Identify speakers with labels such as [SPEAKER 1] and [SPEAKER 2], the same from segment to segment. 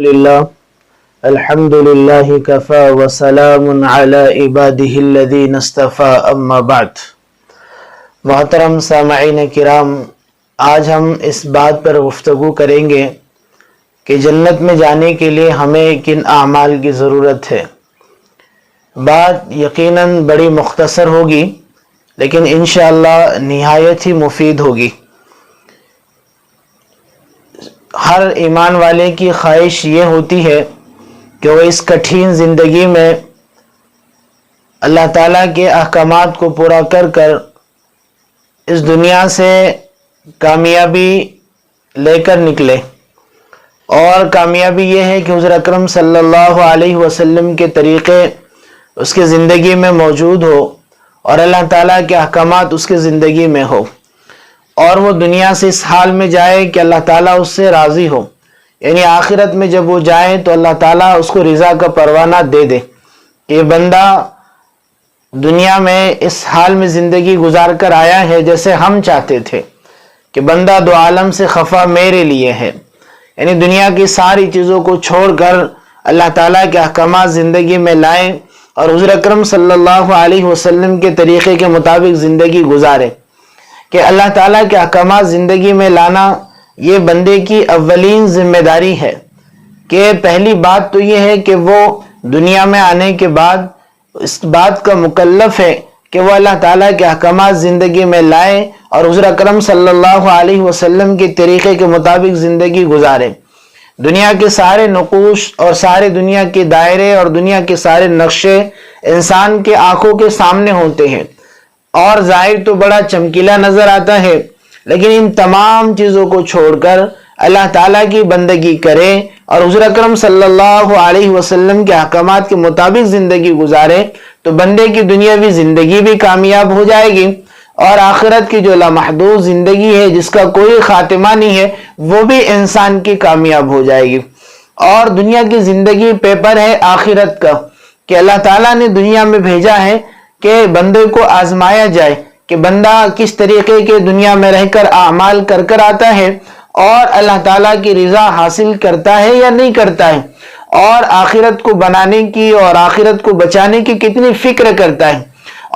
[SPEAKER 1] للہ الحمد للہ کفا وسلام علی عبادہ الذین اصطفیٰ اما بعد۔ محترم سامعین کرام، آج ہم اس بات پر گفتگو کریں گے کہ جنت میں جانے کے لیے ہمیں کن اعمال کی ضرورت ہے۔ بات یقیناً بڑی مختصر ہوگی لیکن انشاءاللہ نہایت ہی مفید ہوگی۔ ہر ایمان والے کی خواہش یہ ہوتی ہے کہ وہ اس کٹھن زندگی میں اللہ تعالیٰ کے احکامات کو پورا کر کر اس دنیا سے کامیابی لے کر نکلے، اور کامیابی یہ ہے کہ حضور اکرم صلی اللہ علیہ وسلم کے طریقے اس کی زندگی میں موجود ہو اور اللہ تعالیٰ کے احکامات اس کی زندگی میں ہو، اور وہ دنیا سے اس حال میں جائے کہ اللہ تعالیٰ اس سے راضی ہو، یعنی آخرت میں جب وہ جائے تو اللہ تعالیٰ اس کو رضا کا پروانہ دے دے کہ یہ بندہ دنیا میں اس حال میں زندگی گزار کر آیا ہے جیسے ہم چاہتے تھے، کہ بندہ دو عالم سے خفا میرے لیے ہے، یعنی دنیا کی ساری چیزوں کو چھوڑ کر اللہ تعالیٰ کے احکامات زندگی میں لائیں اور حضور اکرم صلی اللہ علیہ وسلم کے طریقے کے مطابق زندگی گزارے۔ کہ اللہ تعالیٰ کے احکامات زندگی میں لانا یہ بندے کی اولین ذمہ داری ہے، کہ پہلی بات تو یہ ہے کہ وہ دنیا میں آنے کے بعد اس بات کا مکلف ہے کہ وہ اللہ تعالیٰ کے احکامات زندگی میں لائے اور حضور اکرم صلی اللہ علیہ وسلم کے طریقے کے مطابق زندگی گزارے۔ دنیا کے سارے نقوش اور سارے دنیا کے دائرے اور دنیا کے سارے نقشے انسان کے آنکھوں کے سامنے ہوتے ہیں اور ظاہر تو بڑا چمکیلا نظر آتا ہے، لیکن ان تمام چیزوں کو چھوڑ کر اللہ تعالیٰ کی بندگی کرے اور حضور اکرم صلی اللہ علیہ وسلم کے احکامات کے مطابق زندگی گزارے تو بندے کی دنیاوی زندگی بھی کامیاب ہو جائے گی، اور آخرت کی جو لامحدود زندگی ہے جس کا کوئی خاتمہ نہیں ہے وہ بھی انسان کی کامیاب ہو جائے گی۔ اور دنیا کی زندگی پیپر ہے آخرت کا، کہ اللہ تعالیٰ نے دنیا میں بھیجا ہے کہ بندے کو آزمایا جائے کہ بندہ کس طریقے کے دنیا میں رہ کر اعمال کر کر آتا ہے اور اللہ تعالیٰ کی رضا حاصل کرتا ہے یا نہیں کرتا ہے، اور آخرت کو بنانے کی اور آخرت کو بچانے کی کتنی فکر کرتا ہے،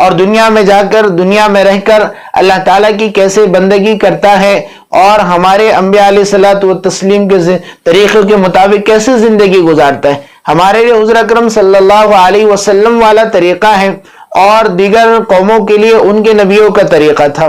[SPEAKER 1] اور دنیا میں جا کر دنیا میں رہ کر اللہ تعالیٰ کی کیسے بندگی کرتا ہے اور ہمارے انبیاء علیہ الصلوۃ والتسلیم کے طریقے کے مطابق کیسے زندگی گزارتا ہے۔ ہمارے لیے حضور اکرم صلی اللہ علیہ وسلم والا طریقہ ہے اور دیگر قوموں کے لیے ان کے نبیوں کا طریقہ تھا۔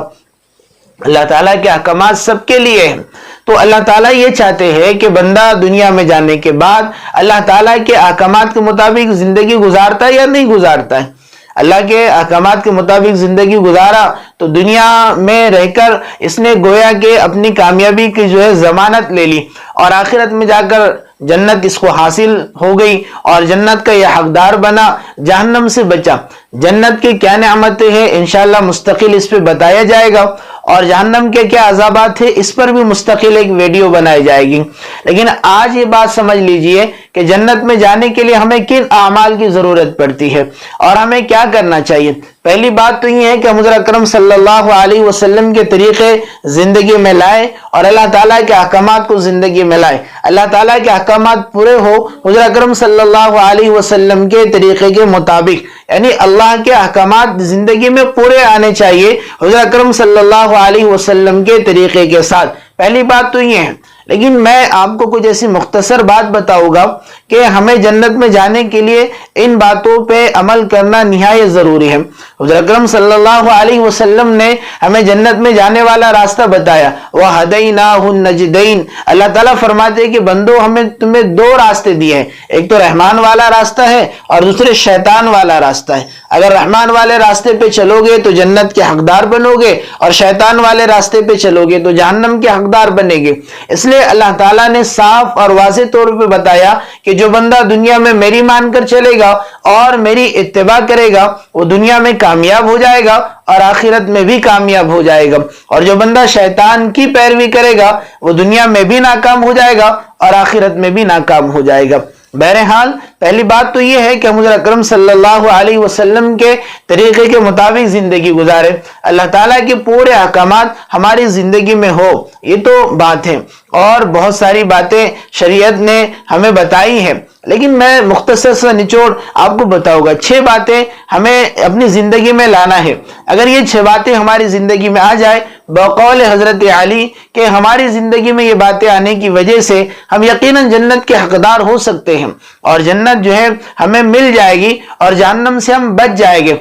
[SPEAKER 1] اللہ تعالیٰ کے احکامات سب کے لیے ہیں، تو اللہ تعالیٰ یہ چاہتے ہیں کہ بندہ دنیا میں جانے کے بعد اللہ تعالیٰ کے احکامات کے مطابق زندگی گزارتا ہے یا نہیں گزارتا ہے۔ اللہ کے احکامات کے مطابق زندگی گزارا تو دنیا میں رہ کر اس نے گویا کہ اپنی کامیابی کی ضمانت لے لی، اور آخرت میں جا کر جنت اس کو حاصل ہو گئی اور جنت کا یہ حقدار بنا، جہنم سے بچا۔ جنت کی کیا نعمتیں ہیں انشاءاللہ مستقل اس پہ بتایا جائے گا، اور جہنم کے کیا عذابات ہیں اس پر بھی مستقل ایک ویڈیو بنائی جائے گی۔ لیکن آج یہ بات سمجھ لیجئے کہ جنت میں جانے کے لیے ہمیں کن اعمال کی ضرورت پڑتی ہے اور ہمیں کیا کرنا چاہیے۔ پہلی بات تو یہ ہے کہ حضور اکرم صلی اللہ علیہ وسلم کے طریقے زندگی میں لائے اور اللہ تعالیٰ کے احکامات کو زندگی میں لائے۔ اللہ تعالیٰ کے احکامات پورے ہو حضور اکرم صلی اللہ علیہ وسلم کے طریقے کے مطابق، یعنی اللہ کے احکامات زندگی میں پورے آنے چاہیے حضور اکرم صلی اللہ علیہ وسلم کے طریقے کے ساتھ۔ پہلی بات تو یہ ہے، لیکن میں آپ کو کچھ ایسی مختصر بات بتاؤں گا کہ ہمیں جنت میں جانے کے لیے ان باتوں پہ عمل کرنا نہایت ضروری ہے۔ حضور اکرم صلی اللہ علیہ وسلم نے ہمیں جنت میں جانے والا راستہ بتایا، وَهَدَيْنَاهُ النَّجْدَيْنِ۔ اللہ تعالیٰ فرماتے ہیں کہ بندو ہمیں تمہیں دو راستے دیے ہیں، ایک تو رحمان والا راستہ ہے اور دوسرے شیطان والا راستہ ہے۔ اگر رحمان والے راستے پہ چلو گے تو جنت کے حقدار بنو گے، اور شیطان والے راستے پہ چلو گے تو جہنم کے حقدار بنے گے۔ اس لیے اللہ تعالیٰ نے صاف اور واضح طور پہ بتایا کہ جو بندہ دنیا میں میری مان کر چلے گا اور میری اتباع کرے گا وہ دنیا میں کامیاب ہو جائے گا اور آخرت میں بھی کامیاب ہو جائے گا، اور جو بندہ شیطان کی پیروی کرے گا وہ دنیا میں بھی ناکام ہو جائے گا اور آخرت میں بھی ناکام ہو جائے گا۔ بہرحال پہلی بات تو یہ ہے کہ حضور اکرم صلی اللہ علیہ وسلم کے طریقے کے مطابق زندگی گزارے، اللہ تعالیٰ کے پورے احکامات ہماری زندگی میں ہو، یہ تو بات ہے۔ اور بہت ساری باتیں شریعت نے ہمیں بتائی ہیں، لیکن میں مختصر سا نچوڑ آپ کو بتاؤں گا۔ 6 باتیں ہمیں اپنی زندگی میں لانا ہے۔ اگر یہ 6 باتیں ہماری زندگی میں آ جائے بقول حضرت علی کہ ہماری زندگی میں یہ باتیں آنے کی وجہ سے ہم یقیناً جنت کے حقدار ہو سکتے ہیں، اور جنت جو ہے ہمیں مل جائے گی اور جہنم سے ہم بچ جائیں گے،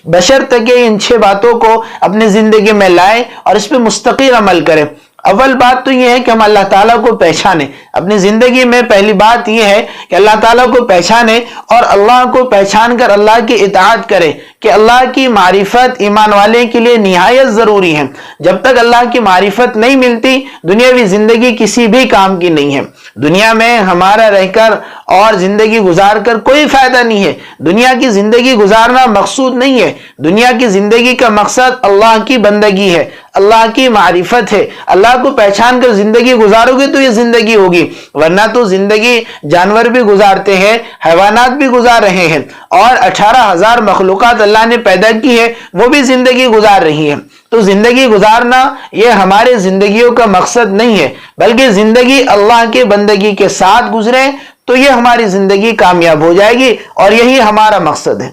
[SPEAKER 1] بشرطیکہ کہ ان 6 باتوں کو اپنی زندگی میں لائیں اور اس پہ مستقل عمل کریں۔ اول بات تو یہ ہے کہ ہم اللہ تعالیٰ کو پہچانیں۔ اپنی زندگی میں پہلی بات یہ ہے کہ اللہ تعالیٰ کو پہچانیں، اور اللہ کو پہچان کر اللہ کی اطاعت کریں، کہ اللہ کی معرفت ایمان والے کے لیے نہایت ضروری ہے۔ جب تک اللہ کی معرفت نہیں ملتی، دنیاوی زندگی کسی بھی کام کی نہیں ہے۔ دنیا میں ہمارا رہ کر اور زندگی گزار کر کوئی فائدہ نہیں ہے۔ دنیا کی زندگی گزارنا مقصود نہیں ہے۔ دنیا کی زندگی کا مقصد اللہ کی بندگی ہے، اللہ کی معرفت ہے۔ اللہ کو پہچان کر زندگی گزارو گے تو یہ زندگی ہوگی، ورنہ تو زندگی جانور بھی گزارتے ہیں، حیوانات بھی گزار رہے ہیں، اور 18,000 مخلوقات اللہ نے پیدا کی ہے، وہ بھی زندگی گزار رہی ہیں۔ تو زندگی گزارنا یہ ہمارے زندگیوں کا مقصد نہیں ہے، بلکہ زندگی اللہ کے بندگی کے ساتھ گزرے تو یہ ہماری زندگی کامیاب ہو جائے گی، اور یہی ہمارا مقصد ہے۔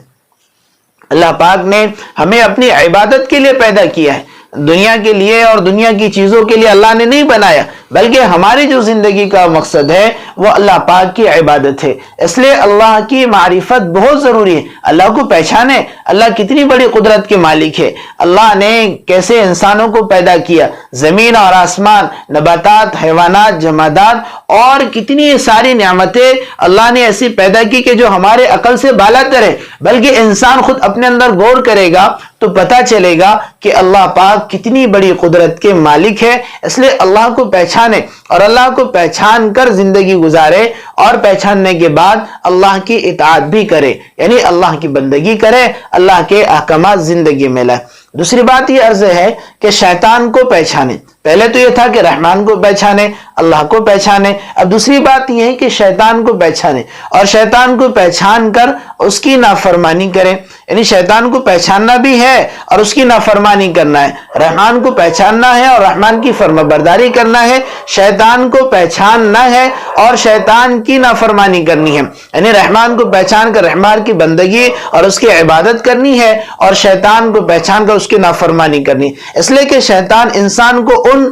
[SPEAKER 1] اللہ پاک نے ہمیں اپنی عبادت کے لیے پیدا کیا ہے، دنیا کے لیے اور دنیا کی چیزوں کے لیے اللہ نے نہیں بنایا، بلکہ ہماری جو زندگی کا مقصد ہے وہ اللہ پاک کی عبادت ہے۔ اس لیے اللہ کی معرفت بہت ضروری ہے۔ اللہ کو پہچانے، اللہ کتنی بڑی قدرت کے مالک ہے، اللہ نے کیسے انسانوں کو پیدا کیا، زمین اور آسمان، نباتات، حیوانات، جمادات، اور کتنی ساری نعمتیں اللہ نے ایسی پیدا کی کہ جو ہمارے عقل سے بالا تر ہے۔ بلکہ انسان خود اپنے اندر غور کرے گا تو پتہ چلے گا کہ اللہ پاک کتنی بڑی قدرت کے مالک ہے۔ اس لیے اللہ کو پہچانے اور اللہ کو پہچان کر زندگی گزارے، اور پہچاننے کے بعد اللہ کی اطاعت بھی کرے، یعنی اللہ کی بندگی کرے، اللہ کے احکامات زندگی میں لائے۔ دوسری بات یہ عرض ہے کہ شیطان کو پہچانے۔ پہلے تو یہ تھا کہ رحمان کو پہچانے، اللہ کو پہچانے، اب دوسری بات یہ ہے کہ شیطان کو پہچانے، اور شیطان کو پہچان کر اس کی نافرمانی کرے، یعنی شیطان کو پہچاننا بھی ہے اور اس کی نافرمانی کرنا ہے۔ رحمان کو پہچاننا ہے اور رحمان کی فرما برداری کرنا ہے، شیطان کو پہچاننا ہے اور شیطان کی نافرمانی کرنی ہے، یعنی رحمان کو پہچان کر رحمان کی بندگی اور اس کی عبادت کرنی ہے، اور شیطان کو پہچان کر اس کی نافرمانی کرنی ہے۔ اس لیے کہ شیطان انسان کو ان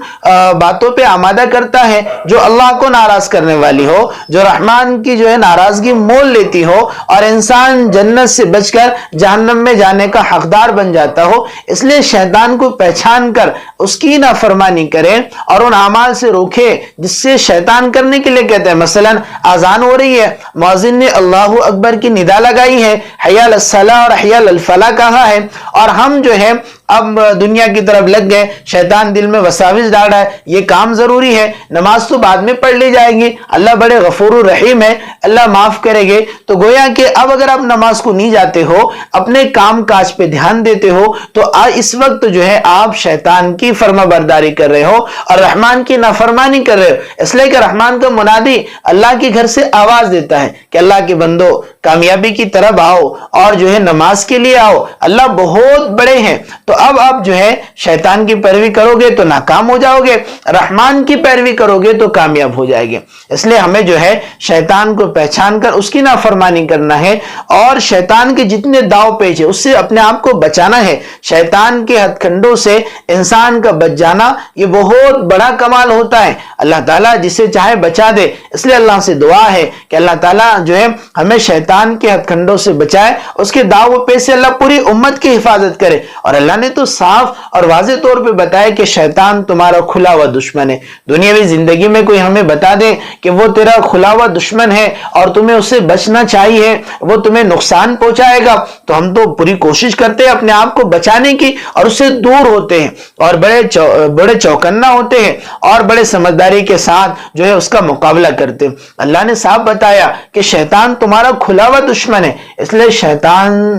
[SPEAKER 1] باتوں پہ آمادہ کرتا ہے جو اللہ کو ناراض کرنے والی ہو، جو رحمان کی جو ہے ناراضگی مول لیتی ہو، اور انسان جنت سے بچ کر جہنم میں جانے کا حقدار بن جاتا ہو۔ اس لیے شیطان کو پہچان کر اس کی نافرمانی کرے اور ان اعمال سے روکے جس سے شیطان کرنے کے لیے کہتے ہیں۔ مثلا اذان ہو رہی ہے، مؤذن نے اللہ اکبر کی ندا لگائی ہے، حی علی الصلاۃ اور حی علی الفلاح کہا ہے، اور ہم جو ہے اب دنیا کی طرف لگ گئے، شیطان دل میں وساوس ڈال رہا ہے، یہ کام ضروری ہے، نماز تو بعد میں پڑھ لی جائے گی، اللہ بڑے غفور الرحیم ہے، اللہ معاف کرے گے۔ تو گویا کہ اب اگر آپ نماز کو نہیں جاتے ہو، اپنے کام کاج پہ دھیان دیتے ہو، تو اس وقت جو ہے آپ شیطان کی فرما برداری کر رہے ہو اور رحمان کی نافرمانی کر رہے ہو۔ اس لیے کہ رحمان کا منادی اللہ کے گھر سے آواز دیتا ہے کہ اللہ کے بندو کامیابی کی طرف آؤ اور جو ہے نماز کے لیے آؤ، اللہ بہت بڑے ہیں۔ تو اب آپ جو ہے شیطان کی پیروی کرو گے تو ناکام ہو جاؤ گے، رحمان کی پیروی کرو گے تو کامیاب ہو جائے گے۔ اس لیے ہمیں جو ہے شیطان کو پہچان کر اس کی نافرمانی کرنا ہے، اور شیطان کے جتنے داؤ پیچ ہے اس سے اپنے آپ کو بچانا ہے۔ شیطان کے ہتھ کنڈوں سے انسان کا بچ جانا یہ بہت بڑا کمال ہوتا ہے، اللہ تعالیٰ جسے چاہے بچا دے۔ اس لیے اللہ سے دعا ہے کہ اللہ تعالیٰ جو ہے ہمیں شیطان کے ہتھ کنڈوں سے بچائے، اس کے داؤ پہ سے اللہ پوری امت کی حفاظت کرے۔ اور اللہ نے تو صاف اور واضح طور پہ بتایا کہ شیطان تمہارا کھلا ہوا دشمن ہے۔ دنیاوی زندگی میں کوئی ہمیں بتا دے کہ وہ تیرا کھلا ہوا دشمن ہے اور تمہیں اس سے بچنا چاہیے، وہ تمہیں نقصان پہنچائے گا، تو ہم تو پوری کوشش کرتے ہیں اپنے آپ کو بچانے کی اور اس سے دور ہوتے ہیں، اور بڑے چوکنا ہوتے ہیں اور بڑے سمجھداری کے ساتھ جو ہے اس کا مقابلہ کرتے ہیں۔ اللہ نے صاف بتایا کہ شیطان تمہارا کھلا ہوا دشمن ہے، اس لیے شیطان